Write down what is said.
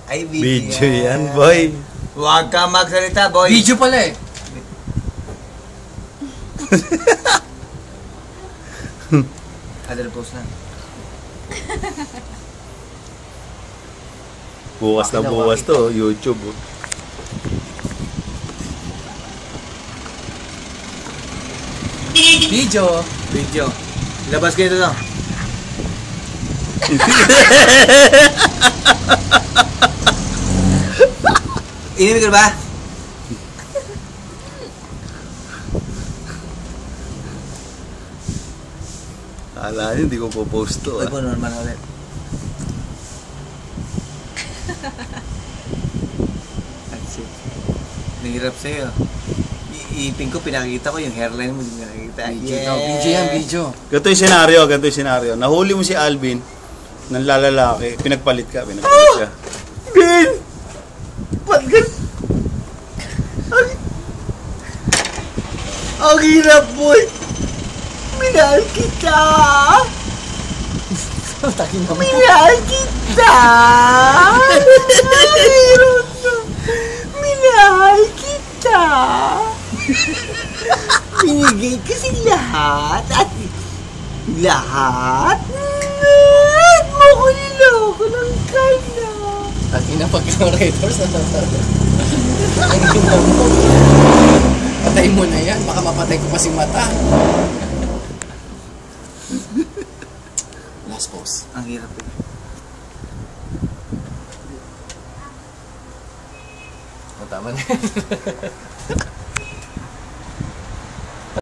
Ay, Video yan, boy. Huwag ka magsalita, boy. Video pala eh. Other post na. Bukas na bukas to, YouTube. Video. Video. Labas kayo ito. Inimig ka ba? Ala niyo, hindi ko po-post to. Uy po, normal ulit. That's it. Nahirap sa'yo. Iipin ko, pinakita ko yung hairline mo, hindi nakikita. Video. Video yan, video. Ganito yung senaryo. Nahuli mo si Alvin, ng lalaki, pinagpalit ka. Bin! Ba't gan? Ang hirap, boy! Minahal kita! Minahal kita! Minahal kita! Binigay kasi lahat at lahat mo ko niloko ng kanya. At pagka-raiders na ang gina mo. Patay mo na yan. Baka mapatay ko pa si mata. Last pose. Ang hirap eh. Tama na yan.